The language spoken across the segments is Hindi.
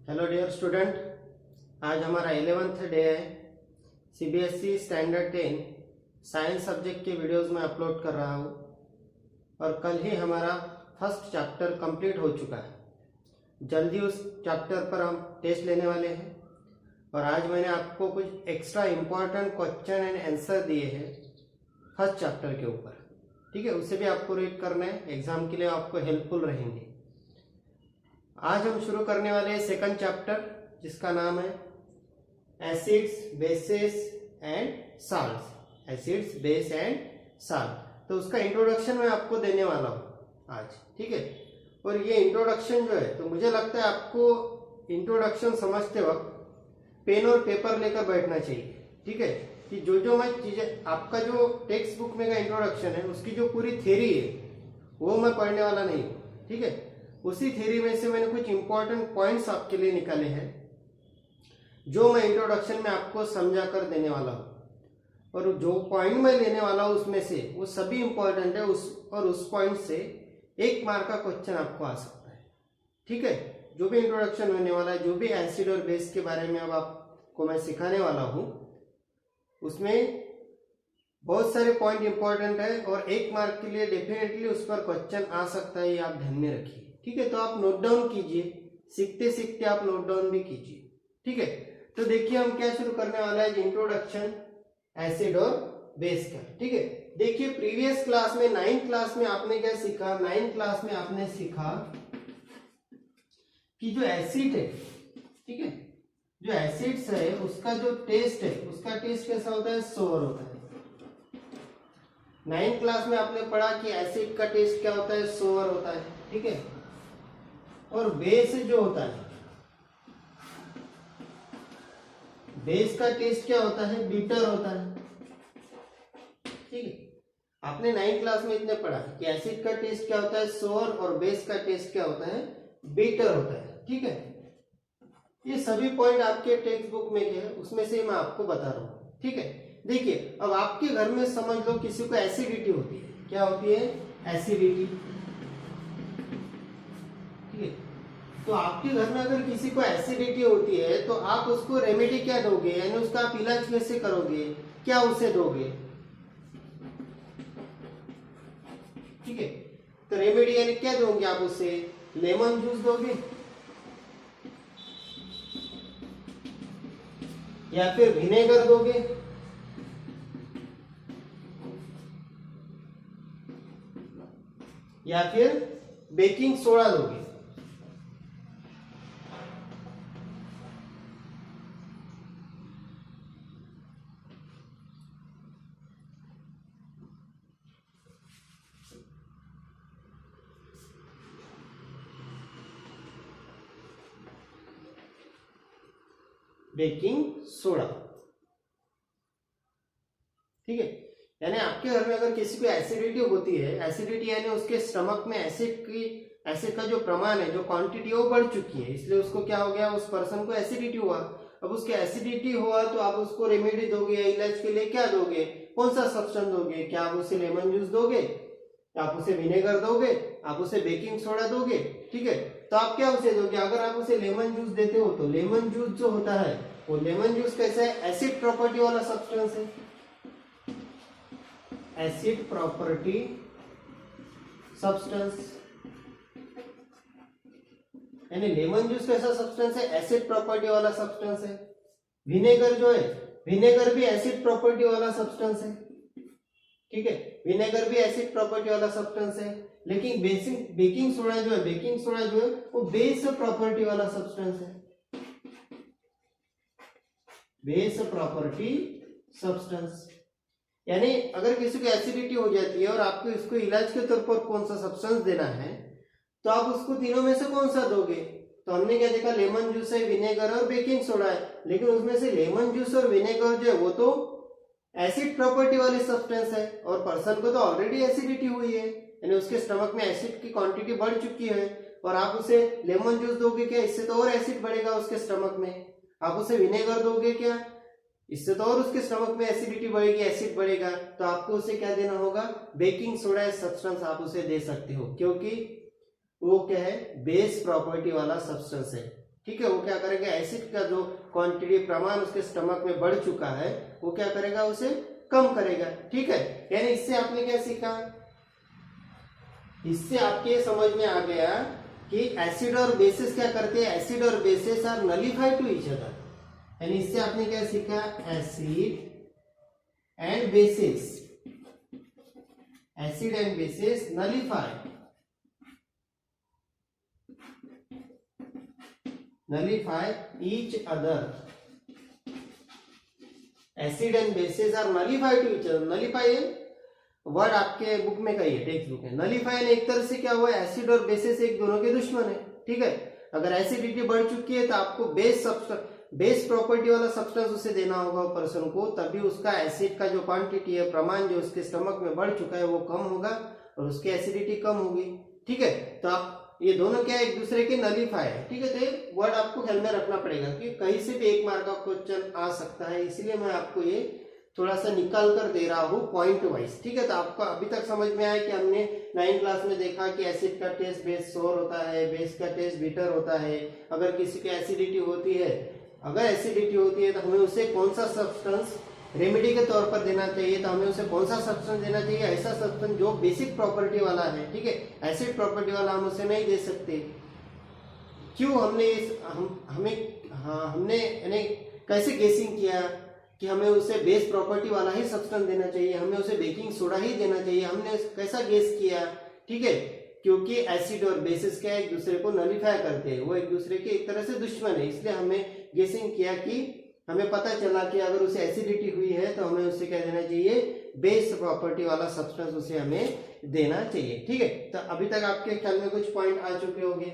हेलो डियर स्टूडेंट, आज हमारा 11th डे है। सीबीएसई स्टैंडर्ड 10 साइंस सब्जेक्ट के वीडियोस में अपलोड कर रहा हूँ और कल ही हमारा फर्स्ट चैप्टर कंप्लीट हो चुका है। जल्दी उस चैप्टर पर हम टेस्ट लेने वाले हैं और आज मैंने आपको कुछ extra important question and answer दिए हैं फर्स्ट चैप्टर के ऊपर। ठीक है, उसे भी आपको रीड करना है, एग्जाम के लिए आपको हेल्पफुल रहेंगे। आज हम शुरू करने वाले हैं सेकंड चैप्टर, जिसका नाम है acids, bases and salts. Acids, base and salt. तो उसका इंट्रोडक्शन मैं आपको देने वाला हूं आज। ठीक है, और ये इंट्रोडक्शन जो है, तो मुझे लगता है आपको इंट्रोडक्शन समझते वक्त पेन और पेपर लेकर बैठना चाहिए। ठीक है, कि जो मैं चीजें, आपका जो टेक्स्ट बुक में का इंट्रोडक्शन है उसकी जो पूरी थ्योरी है वो मैं पढ़ने वाला नहीं हूँ। ठीक है, उसी थ्योरी में से मैंने कुछ इंपॉर्टेंट पॉइंट्स आपके लिए निकाले हैं जो मैं इंट्रोडक्शन में आपको समझा कर देने वाला हूँ। और जो पॉइंट मैं लेने वाला हूँ उसमें से वो सभी इंपॉर्टेंट है, उस पॉइंट से 1 मार्क का क्वेश्चन आपको आ सकता है। ठीक है, जो भी इंट्रोडक्शन होने वाला है, जो भी एसिड और बेस के बारे में अब आपको मैं सिखाने वाला हूँ, उसमें बहुत सारे पॉइंट इंपॉर्टेंट है और 1 मार्क के लिए डेफिनेटली उस पर क्वेश्चन आ सकता है, ये आप ध्यान में रखिए। ठीक है, तो आप नोट डाउन कीजिए, सीखते सीखते आप नोट डाउन भी कीजिए। ठीक है, तो देखिए हम क्या शुरू करने वाला है, इंट्रोडक्शन एसिड और बेस का। ठीक है, देखिए प्रीवियस क्लास में 9th क्लास में आपने क्या सीखा, 9th क्लास में आपने सीखा कि जो एसिड है, ठीक है, जो एसिड्स है उसका जो टेस्ट है, उसका टेस्ट कैसा होता है, सोर होता है। 9th क्लास में आपने पढ़ा कि एसिड का टेस्ट क्या होता है, सोर होता है। ठीक है, और बेस जो होता है, बेस का टेस्ट क्या होता है, बीटर होता है। ठीक है, आपने 9th क्लास में इतने पढ़ा कि एसिड का टेस्ट क्या होता है, सोर, और बेस का टेस्ट क्या होता है, बीटर होता है। ठीक है, ये सभी पॉइंट आपके टेक्स्ट बुक में है, उसमें से मैं आपको बता रहा हूं। ठीक है, देखिए अब आपके घर में समझ लो किसी को एसिडिटी होती है, क्या होती है, एसिडिटी। ठीक है, तो आपके घर में अगर किसी को एसिडिटी होती है तो आप उसको रेमेडी क्या दोगे, यानी उसका आप इलाज कैसे करोगे, क्या उसे दोगे। ठीक है, तो रेमेडी यानी क्या दोगे आप उसे, लेमन जूस दोगे या फिर विनेगर दोगे या फिर बेकिंग सोडा दोगे। Baking soda. ठीक है, यानी आपके घर में अगर किसी को एसिडिटी होती है, एसिडिटी यानी उसके स्टमक में एसिड का जो प्रमाण है, जो क्वांटिटी वो बढ़ चुकी है, इसलिए उसको क्या हो गया, उस पर्सन को एसिडिटी हुआ। अब उसके एसिडिटी हुआ तो आप उसको रेमेडी दोगे या इलाज के लिए क्या दोगे, कौन सा सब्सटेंस दोगे, क्या आप उसे लेमन जूस दोगे, आप उसे विनेगर दोगे, आप उसे बेकिंग सोडा दोगे। ठीक है, तो आप क्या उसे दोगे, अगर आप उसे लेमन जूस देते हो तो लेमन जूस जो होता है वो लेमन जूस कैसा है, एसिड प्रॉपर्टी वाला सब्सटेंस है, एसिड प्रॉपर्टी सब्सटेंस, यानी लेमन जूस कैसा सब्सटेंस है, एसिड प्रॉपर्टी वाला सब्सटेंस है। विनेगर जो है, विनेगर भी एसिड प्रॉपर्टी वाला सब्सटेंस है। ठीक है, विनेगर भी एसिड प्रॉपर्टी वाला सब्सटेंस है, लेकिन बेकिंग सोडा जो है, बेकिंग सोडा जो है वो बेस प्रॉपर्टी वाला सब्सटेंस है, बेस प्रॉपर्टी सब्सटेंस। यानी अगर किसी को एसिडिटी हो जाती है और आपको इसको इलाज के तौर पर कौन सा सब्सटेंस देना है, तो आप उसको तीनों में से कौन सा दोगे। तो हमने क्या देखा, लेमन जूस है, विनेगर और बेकिंग सोडा है, लेकिन उसमें से लेमन जूस और विनेगर जो है वो तो एसिड प्रॉपर्टी वाले सब्सटेंस है और पर्सन को तो ऑलरेडी एसिडिटी हुई है, यानी उसके स्टमक में एसिड की क्वांटिटी बढ़ चुकी है, और आप उसे लेमन जूस दोगे क्या, इससे तो और एसिड बढ़ेगा उसके स्टमक में। आप उसे विनेगर दोगे क्या, इससे तो और उसके स्टमक में एसिडिटी बढ़ेगी, एसिड बढ़ेगा। तो आपको उसे क्या देना होगा, बेकिंग सोडा सब्सटेंस आप उसे दे सकते हो, क्योंकि वो क्या है, बेस प्रॉपर्टी वाला सब्सटेंस है। ठीक है, वो क्या करेगा, एसिड का जो क्वांटिटी प्रमाण उसके स्टमक में बढ़ चुका है वो क्या करेगा, उसे कम करेगा। ठीक है, यानी इससे आपने क्या सीखा, इससे आपके समझ में आ गया कि एसिड और बेसिस क्या करते हैं, एसिड और bases are nullify to each other. यानी इससे आपने क्या सीखा, acid and bases, acid and bases nullify each other, acid and bases are nullify to each other. Nullify word आपके बुक में का ही है, टेक्स्ट बुक है। नलीफाई एक तरह से क्या हुआ, एसिड और बेसिस एक दोनों के दुश्मन है। ठीक है, अगर एसिडिटी बढ़ चुकी है तो आपको बेस प्रॉपर्टी वाला सब्सटेंस उसे देना होगा पर्सन को, तभी उसका एसिड का जो क्वांटिटी है, प्रमाण जो उसके स्टमक में बढ़ चुका है वो कम होगा और उसकी एसिडिटी कम होगी। ठीक है, तो आप ये दोनों क्या एक दूसरे के नलीफाई है। ठीक है, तो ये वर्ड आपको ख्याल में रखना पड़ेगा कि कहीं से भी एक मार्क का क्वेश्चन आ सकता है, इसलिए मैं आपको ये थोड़ा सा निकाल कर दे रहा हूँ पॉइंट वाइज। ठीक है, तो आपको अभी तक समझ में आया कि हमने 9th क्लास में देखा कि एसिड का टेस्ट बेस सोर होता है, बेस का टेस्ट बिटर होता है। अगर किसी की एसिडिटी होती है, अगर एसिडिटी होती है तो हमें उसे कौन सा सब्सटेंस रेमेडी के तौर पर देना चाहिए, तो हमें उसे कौन सा सब्सटेंस देना चाहिए, ऐसा सब्सटेंस जो बेसिक प्रॉपर्टी वाला है। ठीक है, एसिड प्रॉपर्टी वाला हम उसे नहीं दे सकते। क्यों, हमने यानी कैसे गेसिंग किया कि हमें उसे बेस प्रॉपर्टी वाला ही सब्सटेंस देना चाहिए, हमें उसे बेकिंग सोडा ही देना चाहिए, हमने कैसा गेस किया। ठीक है, क्योंकि एसिड और बेसिस क्या एक दूसरे को नलीफाई करते हैं, वो एक दूसरे के एक तरह से दुश्मन है, इसलिए हमें गेसिंग किया कि हमें पता चला कि अगर उसे एसिडिटी हुई है तो हमें उसे क्या देना चाहिए, बेस प्रॉपर्टी वाला सब्सटेंस उसे हमें देना चाहिए। ठीक है, तो अभी तक आपके ख्याल में कुछ पॉइंट आ चुके होंगे।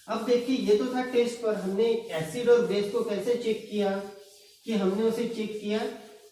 अब देखिए, ये तो था टेस्ट पर, हमने एसिड और बेस को कैसे चेक किया कि हमने उसे चेक किया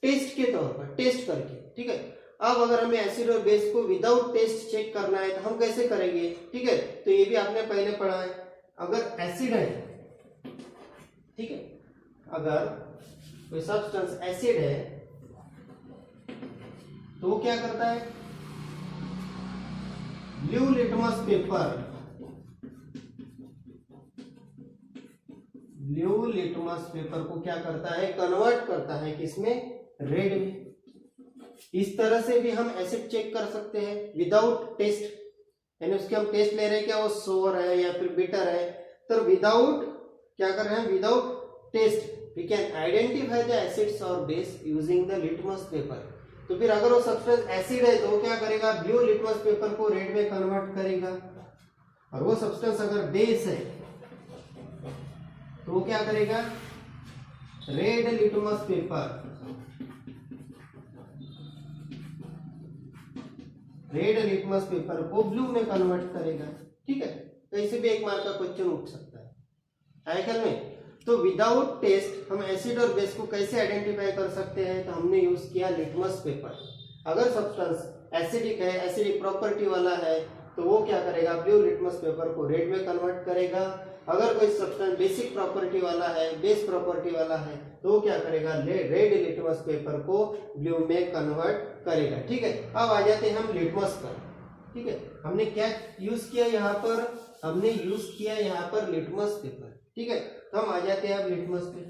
टेस्ट के तौर पर, टेस्ट करके। ठीक है, अब अगर हमें एसिड और बेस को विदाउट टेस्ट चेक करना है तो हम कैसे करेंगे। ठीक है, तो ये भी आपने पहले पढ़ा है। अगर एसिड है, ठीक है, अगर कोई सब्सटेंस एसिड है तो वो क्या करता है, blue litmus paper, blue litmus paper को क्या करता है, कन्वर्ट करता है किसमें, रेड में। इस तरह से भी हम एसिड चेक कर सकते हैं विदाउट टेस्ट, यानी उसके हम टेस्ट ले रहे हैं क्या वो सोर है या फिर बिटर है, तो विदाउट क्या कर रहे हैं, without test we can identify the acids और base using the litmus paper. तो फिर अगर वो सब्सटेंस एसिड है तो वो क्या करेगा, ब्लू लिटमस पेपर को रेड में कन्वर्ट करेगा, और वो सब्सटेंस अगर बेस है तो वो क्या करेगा, red litmus paper, red litmus paper को ब्लू में कन्वर्ट करेगा। ठीक है, तो इसे भी एक मार्क का क्वेश्चन उठ सकता है, आया ख्याल में। तो विदाउट टेस्ट हम एसिड और बेस को कैसे आइडेंटिफाई कर सकते हैं, तो हमने यूज किया लिटमस पेपर। अगर सब्सटेंस एसिडिक है, एसिडिक प्रॉपर्टी वाला है, तो वो क्या करेगा, ब्लू लिटमस पेपर को रेड में कन्वर्ट करेगा। अगर कोई सब्सटेंस बेसिक प्रॉपर्टी वाला है, बेस प्रॉपर्टी वाला है, तो वो क्या करेगा, रेड लिटमस पेपर को ब्लू में कन्वर्ट करेगा। ठीक है, अब आ जाते हैं हम लिटमस पर। ठीक है, हमने क्या यूज किया यहाँ पर, हमने यूज किया यहाँ पर लिटमस पेपर। ठीक है, तो हम आ जाते हैं अब लिटमस पे।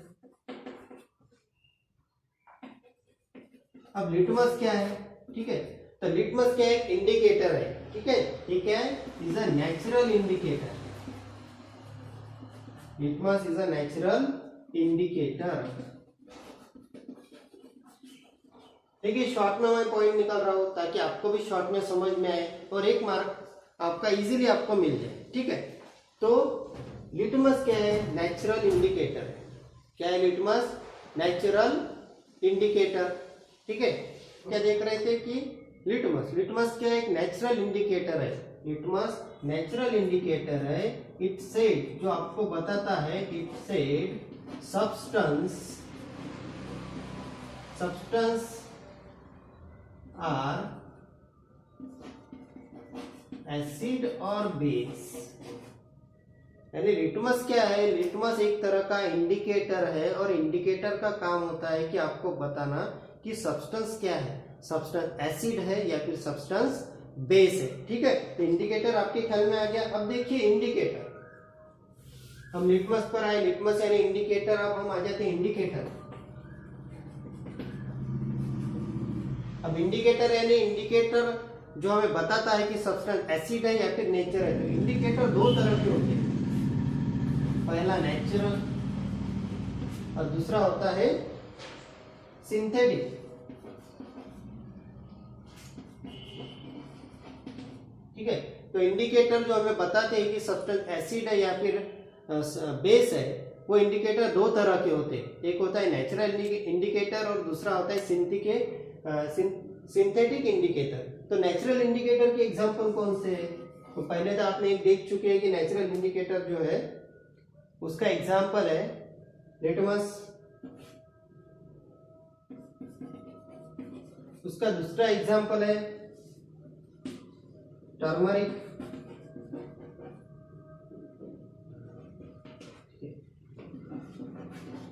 अब लिटमस क्या है, ठीक है, तो लिटमस क्या है, एक इंडिकेटर है। ठीक है, ये क्या है, is a natural indicator. Litmus is a natural indicator. देखिए, शॉर्ट में मैं पॉइंट निकाल रहा हूं ताकि आपको भी शॉर्ट में समझ में आए और एक मार्क आपका इजीली आपको मिल जाए। ठीक है, तो लिटमस क्या है, नेचुरल इंडिकेटर। क्या है लिटमस, नेचुरल इंडिकेटर। ठीक है, क्या देख रहे थे कि लिटमस क्या है, एक नेचुरल इंडिकेटर है। लिटमस नेचुरल इंडिकेटर है। इट सेड, जो आपको बताता है, it said substance are acid और बेस। यानी लिटमस क्या है, लिटमस एक तरह का इंडिकेटर है, और इंडिकेटर का काम होता है कि आपको बताना कि सब्सटेंस क्या है, सब्सटेंस एसिड है या फिर सब्सटेंस बेस है। ठीक है, तो इंडिकेटर आपके ख्याल में आ गया। अब देखिए इंडिकेटर, हम लिटमस पर आए, लिटमस यानी इंडिकेटर। अब हम आ जाते हैं इंडिकेटर। अब इंडिकेटर यानी इंडिकेटर जो हमें बताता है कि सब्सटेंस एसिड है या फिर नेचर है। तो इंडिकेटर दो तरह के होते हैं, पहला नेचुरल और दूसरा होता है सिंथेटिक। ठीक है, तो इंडिकेटर जो हमें बताते हैं कि सब्सटेंस एसिड है या फिर बेस है, वो इंडिकेटर दो तरह के होते हैं। एक होता है नेचुरल इंडिकेटर और दूसरा होता है सिंथेटिक इंडिकेटर। तो नेचुरल इंडिकेटर के एग्जांपल कौन से हैं? तो पहले तो आपने एक देख चुके हैं कि नेचुरल इंडिकेटर जो है उसका एग्जांपल है लिटमस, उसका दूसरा एग्जांपल है टर्मरिक,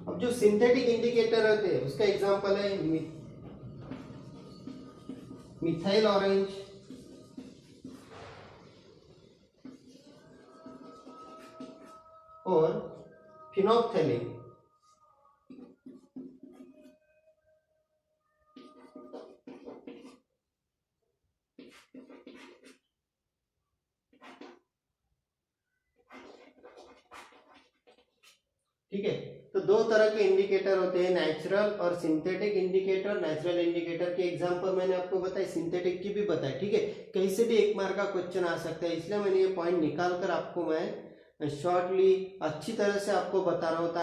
अब जो सिंथेटिक इंडिकेटर होते हैं उसका एग्जांपल है मिथाइल ऑरेंज और फिनोक्थेलिन। ठीक है, तो दो तरह के इंडिकेटर होते हैं, नेचुरल और सिंथेटिक इंडिकेटर। नेचुरल इंडिकेटर के एग्जांपल मैंने आपको बताया, सिंथेटिक की भी बताया। ठीक है, कहीं से भी एक मार्क का क्वेश्चन आ सकता है, इसलिए मैंने ये पॉइंट निकाल कर आपको मैं शॉर्टली अच्छी तरह से आपको बता रहा हूँ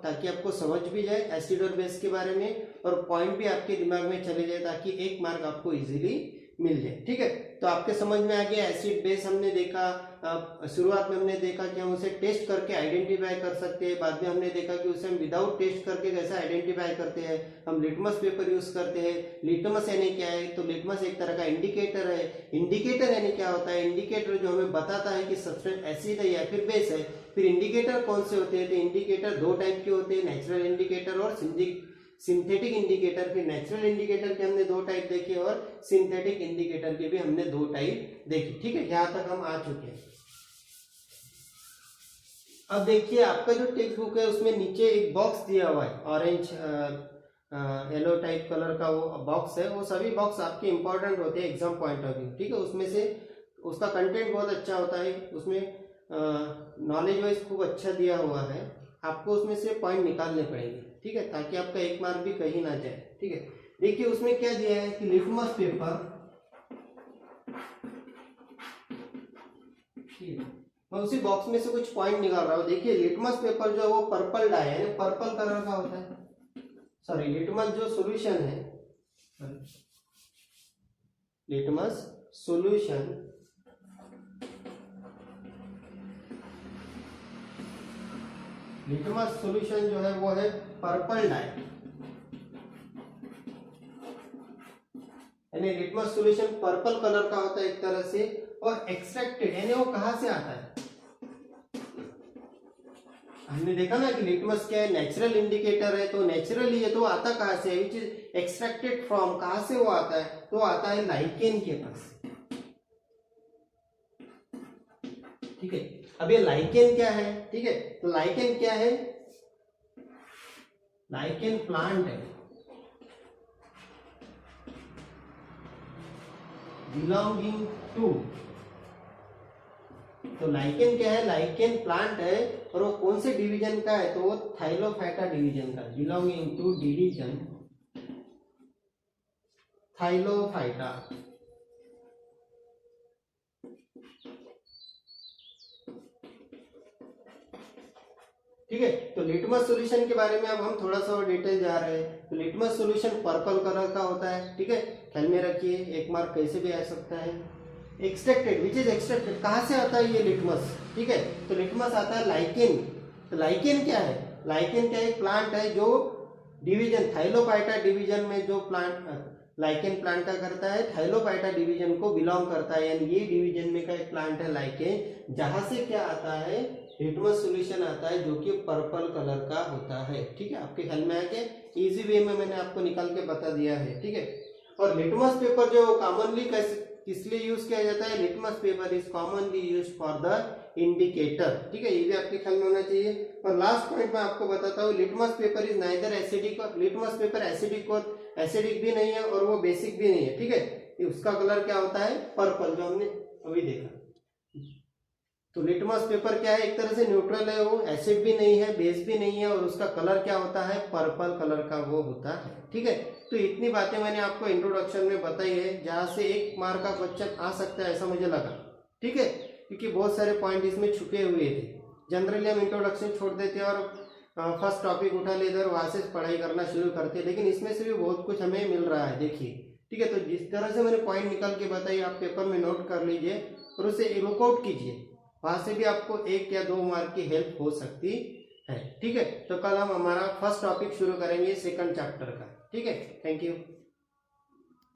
ताकि आपको समझ भी जाए एसिड और बेस के बारे में, और पॉइंट भी आपके दिमाग में चले जाए ताकि एक मार्क आपको इजीली मिल जाए। ठीक है, तो आपके समझ में आ गया। एसिड बेस हमने देखा, शुरुआत में हमने देखा कि हम उसे टेस्ट करके आइडेंटिफाई कर सकते हैं, बाद में हमने देखा कि उसे हम विदाउट टेस्ट करके कैसे आइडेंटिफाई करते हैं। हम लिटमस पेपर यूज करते हैं। लिटमस यानी क्या है? तो लिटमस एक तरह का इंडिकेटर है। इंडिकेटर यानी क्या होता है? इंडिकेटर जो हमें बताता है कि सब्सटेंस एसिड है या फिर बेस है। फिर इंडिकेटर कौन से होते हैं? तो इंडिकेटर दो टाइप के होते हैं, नेचुरल इंडिकेटर और सिंथेटिक इंडिकेटर। फिर नेचुरल इंडिकेटर के हमने दो टाइप देखे और सिंथेटिक इंडिकेटर के भी हमने दो टाइप देखी। ठीक है, यहां तक हम आ चुके हैं। अब देखिए, आपका जो टेक्स्ट बुक है उसमें नीचे एक बॉक्स दिया हुआ है, ऑरेंज येलो टाइप कलर का वो बॉक्स है। वो सभी बॉक्स आपके इंपॉर्टेंट होते हैं एग्जाम पॉइंट ऑफ व्यू। ठीक है, उसमें से उसका कंटेंट बहुत अच्छा होता है, उसमें नॉलेज वाइज खूब अच्छा दिया हुआ है। आपको उसमें से पॉइंट निकालने पड़ेंगे। ठीक है, ताकि आपका एक मार्क भी कहीं ना जाए। ठीक है, देखिए उसमें क्या दिया है कि लिटमस पेपर, मैं उसी बॉक्स में से कुछ पॉइंट निकाल रहा हूं। देखिए लिटमस पेपर जो है वो पर्पल डाई है, पर्पल कलर का होता है। सॉरी, लिटमस जो सॉल्यूशन है, लिटमस सॉल्यूशन जो है वो है पर्पल डाई, यानी लिटमस सॉल्यूशन पर्पल कलर का होता है एक तरह से। और एक्सट्रैक्टेड यानी वो कहां से आता है? हमने देखा ना कि लिटमस क्या है, नेचुरल इंडिकेटर है। तो नेचुरली ये तो आता कहां से है? विच इज एक्सट्रैक्टेड फ्रॉम, कहां से वो आता है? तो आता है लाइकेन के पास। ठीक है, अब ये लाइकेन क्या है? ठीक है, तो लाइकेन क्या है? लाइकेन प्लांट है, बिलोंगिंग टू। तो लाइकेन क्या है? लाइकेन प्लांट है, और वो कौन से डिवीजन का है? तो वो थाइलोफाइटा डिवीजन का, बिलोंगिंग टू डिवीजन थाइलोफाइटा। ठीक है, तो लिटमस सॉल्यूशन के बारे में अब हम थोड़ा सा और डिटेल जा रहे हैं। तो लिटमस सॉल्यूशन पर्पल कलर का होता है। ठीक है, ख्याल में रखिए, एक मार्क कैसे भी आ सकता है। एक्सट्रैक्टेड, विच इज एक्सट्रैक्टेड, कहां से आता है ये लिटमस? ठीक है, तो लिटमस आता है लाइकेन। तो लाइकेन क्या है? लाइकेन क्या एक प्लांट है जो डिवीजन थाइलोफाइटा डिवीजन में जो प्लांट लाइकेन प्लांट का करता है, थाइलोफाइटा डिवीजन को बिलोंग करता है, यानी ये डिवीजन में का एक प्लांट है लाइकेन, जहां से क्या आता है? लिटमस सॉल्यूशन आता है जो कि पर्पल कलर का होता है। ठीक है, आपके ख्याल में आ गया? इजी वे में मैंने आपको निकाल के बता दिया है। ठीक है, और लिटमस पेपर जो कॉमनली किस लिए यूज किया जाता है? Litmus paper is commonly used for the indicator, ठीक है, ये भी आपके ख्याल में होना चाहिए। और लास्ट पॉइंट मैं आपको बताता हूँ, litmus paper is neither acidic, और लिटमस पेपर एसिडिक भी नहीं है और वो बेसिक भी नहीं है, ठीक है। उसका कलर क्या होता है, पर्पल, जो हमने अभी देखा। तो लिटमस पेपर क्या है, एक तरह से न्यूट्रल है, वो एसिड भी नहीं है, बेस भी नहीं है, और उसका कलर क्या होता है, पर्पल कलर का वो होता है, ठीक है। तो इतनी बातें मैंने आपको इंट्रोडक्शन में बताई है, जहां से 1 मार्क का क्वेश्चन आ सकता है ऐसा मुझे लगा, ठीक है, क्योंकि बहुत सारे पॉइंट इसमें छुपे हुए थे। जनरली हम इंट्रोडक्शन छोड़ देते और फर्स्ट टॉपिक उठा लेते और वहां से पढ़ाई करना शुरू करते, लेकिन इसमें से भी बहुत कुछ हमें मिल रहा है, देखिए, ठीक है। तो जिस तरह से मैंने पॉइंट निकाल के बताई, आप पेपर में नोट कर लीजिए और उसे लुकआउट कीजिए, वहां से भी आपको 1 या 2 मार्क की हेल्प हो सकती है, ठीक है। तो कल हम हमारा फर्स्ट टॉपिक शुरू करेंगे सेकंड चैप्टर का, ठीक है। Thank you.